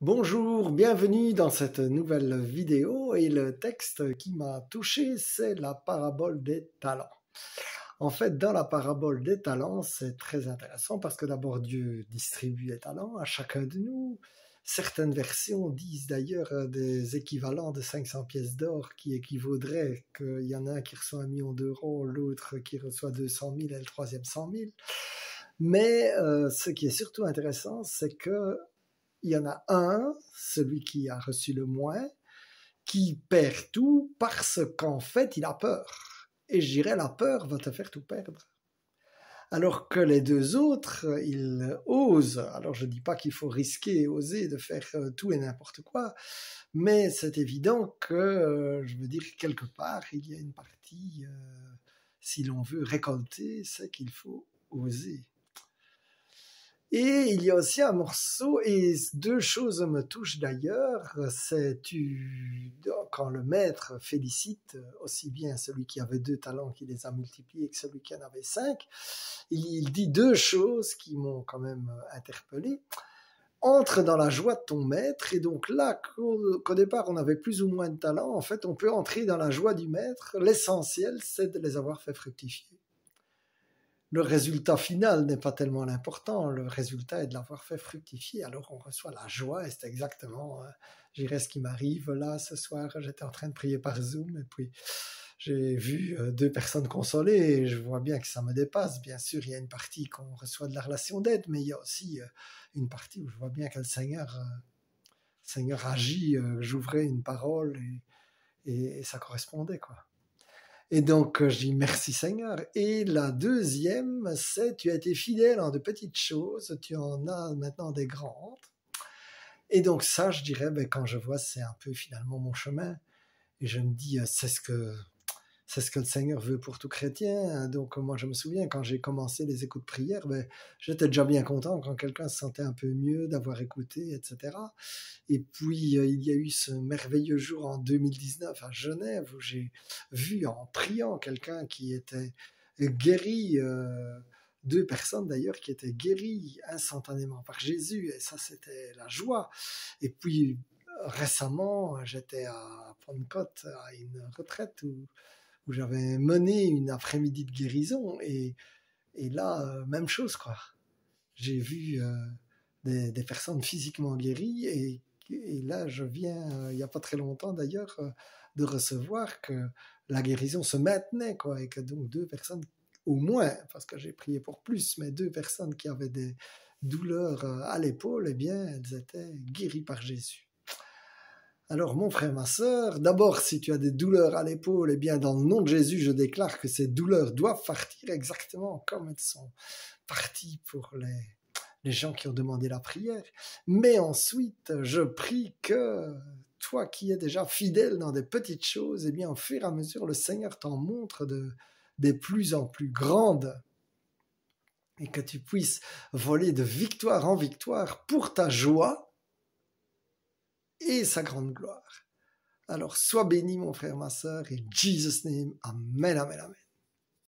Bonjour, bienvenue dans cette nouvelle vidéo et le texte qui m'a touché, c'est la parabole des talents. En fait, dans la parabole des talents, c'est très intéressant parce que d'abord Dieu distribue les talents à chacun de nous. Certaines versions disent d'ailleurs des équivalents de 500 pièces d'or qui équivaudraient qu'il y en a un qui reçoit 1 million d'euros, l'autre qui reçoit 200 000 et le troisième 100 000. Mais ce qui est surtout intéressant, c'est que il y en a un, celui qui a reçu le moins, qui perd tout parce qu'en fait, il a peur. Et je dirais, la peur va te faire tout perdre. Alors que les deux autres, ils osent. Alors je ne dis pas qu'il faut risquer et oser de faire tout et n'importe quoi, mais c'est évident que, je veux dire, quelque part, il y a une partie, si l'on veut récolter, c'est qu'il faut oser. Et il y a aussi un morceau, et deux choses me touchent d'ailleurs, c'est quand le maître félicite aussi bien celui qui avait 2 talents qui les a multipliés que celui qui en avait 5, il dit 2 choses qui m'ont quand même interpellé. Entre dans la joie de ton maître, et donc là, qu'au départ on avait plus ou moins de talents, en fait on peut entrer dans la joie du maître, l'essentiel c'est de les avoir fait fructifier. Le résultat final n'est pas tellement l'important, le résultat est de l'avoir fait fructifier, alors on reçoit la joie, et c'est exactement, je dirais, ce qui m'arrive là ce soir. J'étais en train de prier par Zoom, et puis j'ai vu 2 personnes consolées, et je vois bien que ça me dépasse. Bien sûr, il y a une partie qu'on reçoit de la relation d'aide, mais il y a aussi une partie où je vois bien que le Seigneur agit, j'ouvrais une parole, et ça correspondait, quoi. Et donc, je dis merci Seigneur. Et la deuxième, c'est tu as été fidèle en de petites choses, tu en as maintenant des grandes. Et donc ça, je dirais, quand je vois, c'est un peu finalement mon chemin. Et je me dis, c'est ce que le Seigneur veut pour tout chrétien. Donc moi, je me souviens, quand j'ai commencé les écoutes prières, j'étais déjà bien content quand quelqu'un se sentait un peu mieux d'avoir écouté, etc. Et puis, il y a eu ce merveilleux jour en 2019 à Genève où j'ai vu en priant quelqu'un qui était guéri, 2 personnes d'ailleurs qui étaient guéries instantanément par Jésus, et ça c'était la joie. Et puis récemment, j'étais à Pentecôte à une retraite où j'avais mené une après-midi de guérison, et là, même chose, quoi. J'ai vu des personnes physiquement guéries, et là, je viens, il n'y a pas très longtemps d'ailleurs, de recevoir que la guérison se maintenait, quoi, et que donc 2 personnes, au moins, parce que j'ai prié pour plus, mais 2 personnes qui avaient des douleurs à l'épaule, eh bien, elles étaient guéries par Jésus. Alors, mon frère, ma sœur, d'abord, si tu as des douleurs à l'épaule, eh bien, dans le nom de Jésus, je déclare que ces douleurs doivent partir exactement comme elles sont parties pour les gens qui ont demandé la prière. Mais ensuite, je prie que toi qui es déjà fidèle dans des petites choses, eh bien, au fur et à mesure, le Seigneur t'en montre des plus en plus grandes, et que tu puisses voler de victoire en victoire pour ta joie et sa grande gloire. Alors, sois béni, mon frère, ma sœur, in Jesus' name, amen, amen, amen.